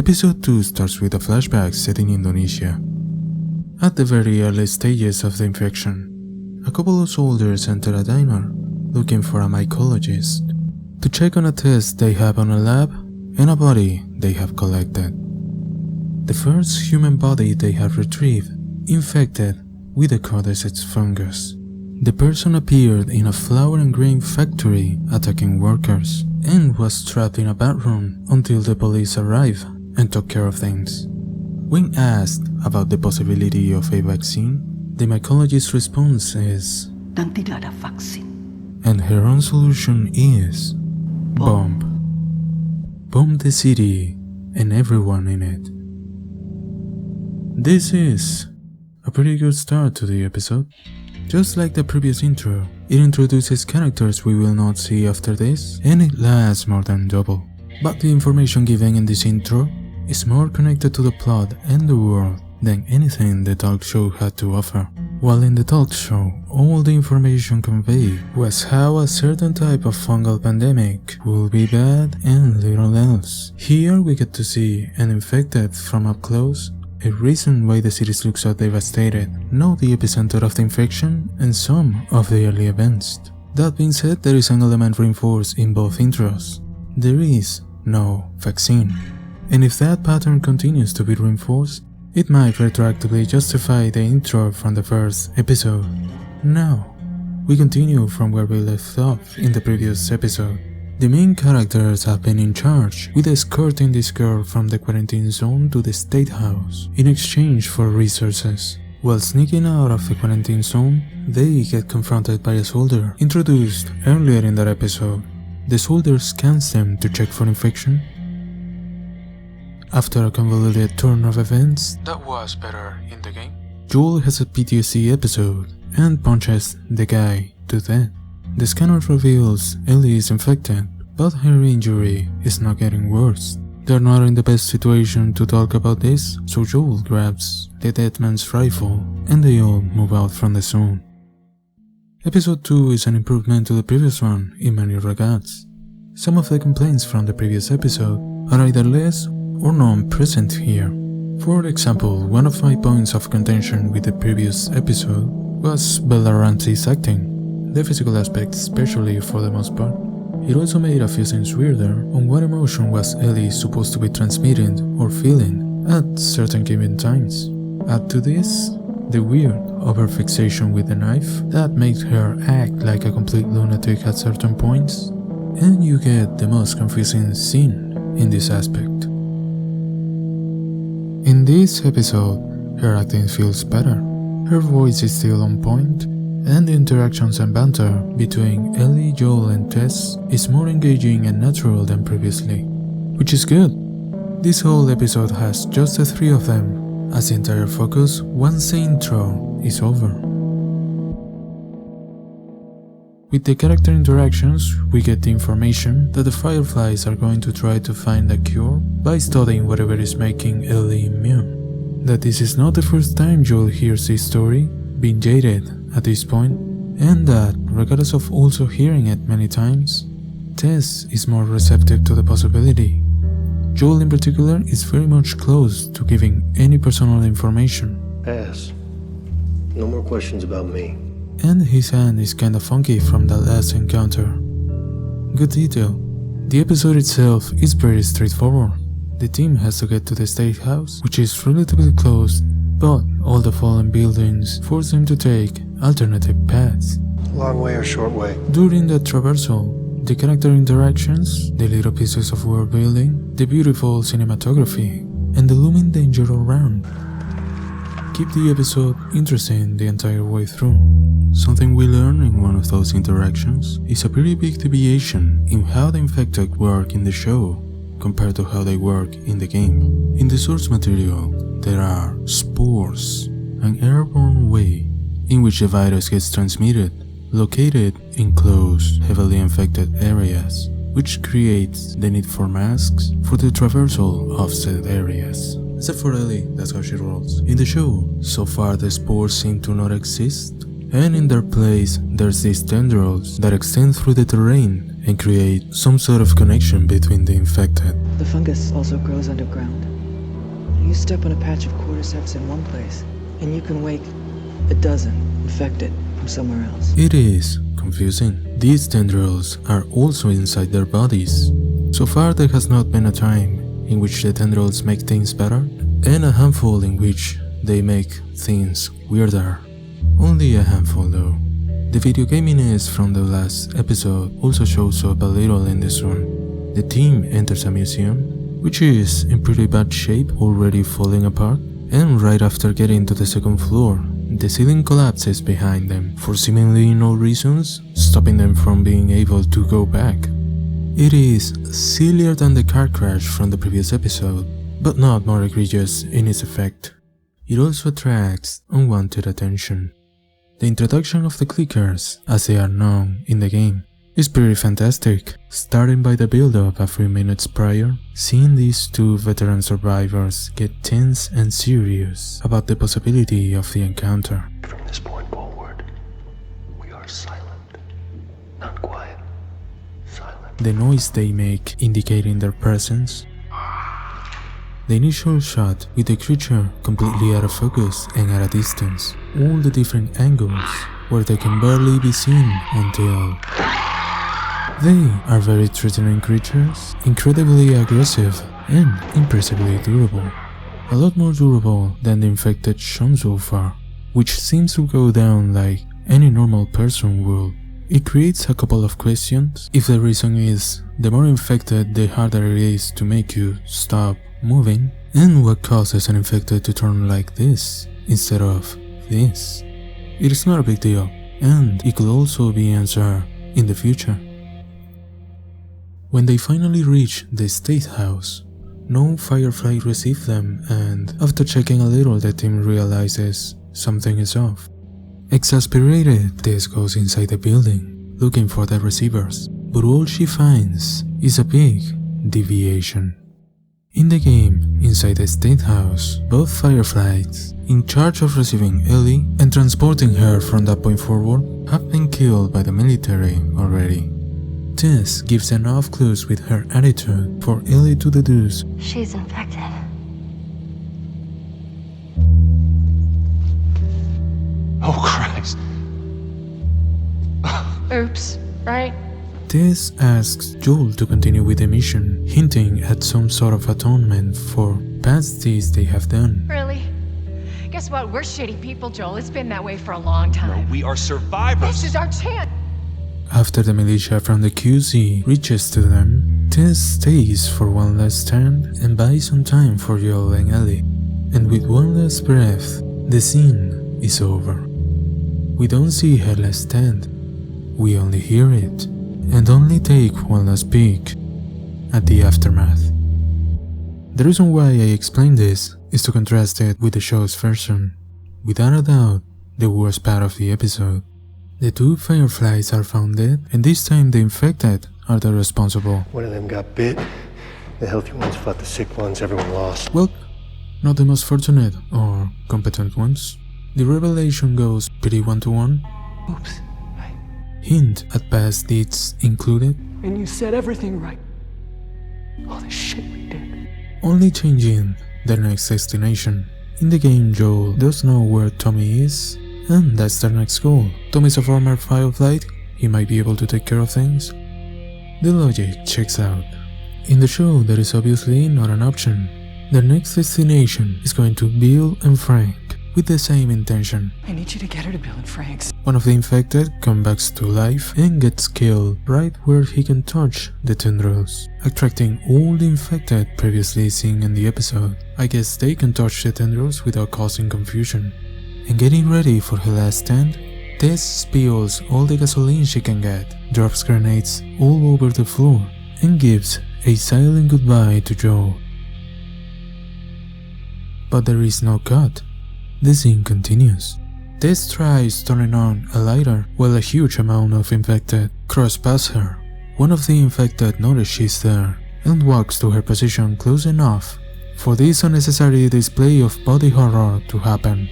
Episode 2 starts with a flashback set in Indonesia. At the very early stages of the infection, a couple of soldiers enter a diner looking for a mycologist to check on a test they have on a lab and a body they have collected. The first human body they have retrieved, infected with the cordyceps fungus. The person appeared in a flour and grain factory attacking workers and was trapped in a bathroom until the police arrived and took care of things. When asked about the possibility of a vaccine, the mycologist's response is, Dan tidak ada vaksin. and her own solution is bomb. Bomb the city and everyone in it. This is a pretty good start to the episode. Just like the previous intro, it introduces characters we will not see after this, and it lasts more than double. But the information given in this intro is more connected to the plot and the world than anything the talk show had to offer. While in the talk show, all the information conveyed was how a certain type of fungal pandemic will be bad and little else. Here we get to see an infected from up close, a reason why the city looks so devastated, know the epicenter of the infection, and some of the early events. That being said, there is an element reinforced in both intros. There is no vaccine. And if that pattern continues to be reinforced, it might retroactively justify the intro from the first episode. Now, we continue from where we left off in the previous episode. The main characters have been in charge with escorting this girl from the quarantine zone to the state house in exchange for resources. While sneaking out of the quarantine zone, they get confronted by a soldier introduced earlier in that episode. The soldier scans them to check for infection. After a convoluted turn of events that was better in the game, Joel has a PTSD episode and punches the guy to death. The scanner reveals Ellie is infected, but her injury is not getting worse. They're not in the best situation to talk about this, so Joel grabs the dead man's rifle and they all move out from the zone. Episode 2 is an improvement to the previous one in many regards. Some of the complaints from the previous episode are either less or non-present here. For example, one of my points of contention with the previous episode was Belarante's acting. The physical aspect especially for the most part. It also made a few things weirder on what emotion was Ellie supposed to be transmitting or feeling at certain given times. Add to this, the weird over-fixation with the knife that makes her act like a complete lunatic at certain points, and you get the most confusing scene in this aspect. In this episode, her acting feels better. Her voice is still on point, and the interactions and banter between Ellie, Joel and Tess is more engaging and natural than previously, which is good. This whole episode has just the three of them as the entire focus once the intro is over. With the character interactions, we get the information that the Fireflies are going to try to find a cure by studying whatever is making Ellie immune. That this is not the first time Joel hears this story, being jaded at this point, and that, regardless of also hearing it many times, Tess is more receptive to the possibility. Joel in particular is very much close to giving any personal information. Pass. No more questions about me. And his hand is kinda funky from that last encounter. Good detail. The episode itself is very straightforward. The team has to get to the state house, which is relatively close, but all the fallen buildings force them to take alternative paths. Long way or short way? During that traversal, the character interactions, the little pieces of world building, the beautiful cinematography, and the looming danger around keep the episode interesting the entire way through. Something we learn in one of those interactions is a pretty big deviation in how the infected work in the show compared to how they work in the game. In the source material, there are spores, an airborne way in which the virus gets transmitted, located in close, heavily infected areas, which creates the need for masks for the traversal of said areas. Except for Ellie, that's how she rolls. In the show, so far the spores seem to not exist, and in their place there's these tendrils that extend through the terrain and create some sort of connection between the infected. The fungus also grows underground. You step on a patch of cordyceps in one place, and you can wake a dozen infected from somewhere else. It is confusing. These tendrils are also inside their bodies. So far there has not been a time in which the tendrils make things better, and a handful in which they make things weirder. Only a handful though. The video gaminess from the last episode also shows up a little in this one. The team enters a museum, which is in pretty bad shape, already falling apart, and right after getting to the second floor, the ceiling collapses behind them for seemingly no reasons, stopping them from being able to go back. It is sillier than the car crash from the previous episode, but not more egregious in its effect. It also attracts unwanted attention. The introduction of the clickers, as they are known in the game, is pretty fantastic, starting by the build-up a few minutes prior, seeing these two veteran survivors get tense and serious about the possibility of the encounter. From this point forward, we are silent. Not quiet. Silent. The noise they make indicating their presence. The initial shot with the creature completely out of focus and at a distance. All the different angles where they can barely be seen until... They are very threatening creatures, incredibly aggressive and impressively durable. A lot more durable than the infected shown so far, which seems to go down like any normal person would. It creates a couple of questions. If the reason is the more infected, the harder it is to make you stop moving, and what causes an infected to turn like this instead of this. It is not a big deal, and it could also be answered in the future. When they finally reach the State House, no Firefly receives them, and after checking a little, the team realizes something is off. Exasperated, Tess goes inside the building, looking for the receivers, but all she finds is a big deviation. In the game, inside the State House, both Fireflies, in charge of receiving Ellie and transporting her from that point forward, have been killed by the military already. Tess gives enough clues with her attitude for Ellie to deduce she's infected. Oh, Christ. Oops, right? Tess asks Joel to continue with the mission, hinting at some sort of atonement for past deeds they have done. Really? Guess what? We're shitty people, Joel. It's been that way for a long time. No, we are survivors. This is our chance. After the militia from the QZ reaches to them, Tess stays for one last stand and buys some time for Joel and Ellie. And with one last breath, the scene is over. We don't see her last stand, we only hear it, and only take one last peek at the aftermath. The reason why I explain this is to contrast it with the show's version. Without a doubt, the worst part of the episode. The two Fireflies are found dead, and this time the infected are the responsible. One of them got bit. The healthy ones fought the sick ones. Everyone lost. Well, not the most fortunate or competent ones. The revelation goes pretty one-to-one. Oops. Hint at past deeds included. And you said everything right. All the shit we did. Only changing their next destination. In the game, Joel does know where Tommy is, and that's their next goal. Tommy's a former Firefly, he might be able to take care of things. The logic checks out. In the show, that is obviously not an option. Their next destination is going to Bill and Frank, with the same intention. I need you to get her to Bill and Frank's. One of the infected comes back to life and gets killed right where he can touch the tendrils, attracting all the infected previously seen in the episode. I guess they can touch the tendrils without causing confusion. And getting ready for her last stand, Tess spills all the gasoline she can get, drops grenades all over the floor, and gives a silent goodbye to Joel. But there is no cut. The scene continues. Tess tries turning on a lighter while a huge amount of infected cross past her. One of the infected notices she's there and walks to her position close enough for this unnecessary display of body horror to happen.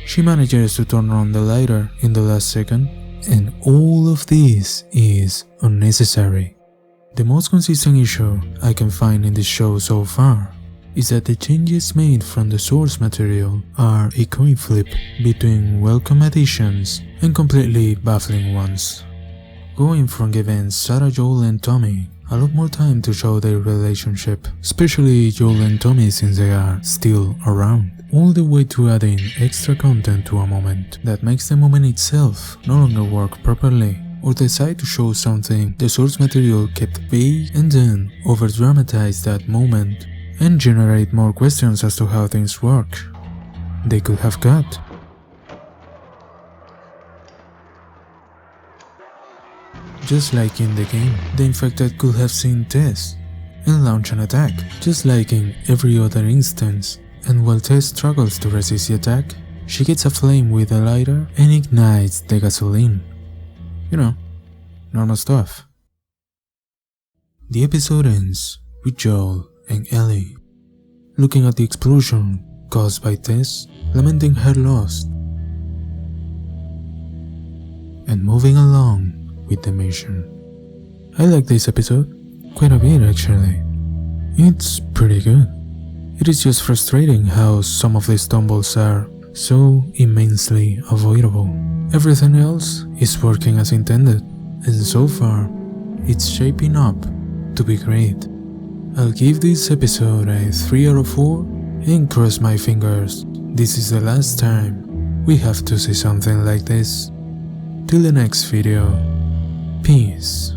She manages to turn on the lighter in the last second And all of this is unnecessary. The most consistent issue I can find in this show so far is that the changes made from the source material are a coin flip between welcome additions and completely baffling ones. Going from giving Sarah, Joel and Tommy a lot more time to show their relationship, especially Joel and Tommy since they are still around, all the way to adding extra content to a moment that makes the moment itself no longer work properly, or decide to show something the source material kept vague and then over-dramatize that moment and generate more questions as to how things work. They could have cut. Just like in the game, the infected could have seen Tess and launch an attack, just like in every other instance, and while Tess struggles to resist the attack, she gets a flame with a lighter and ignites the gasoline. You know, normal stuff. The episode ends with Joel and Ellie looking at the explosion caused by Tess, lamenting her loss, and moving along with the mission. I like this episode quite a bit actually. It's pretty good. It is just frustrating how some of the stumbles are so immensely avoidable. Everything else is working as intended, and so far, it's shaping up to be great. I'll give this episode a 3 out of 4 and cross my fingers this is the last time we have to see something like this. Till the next video, peace.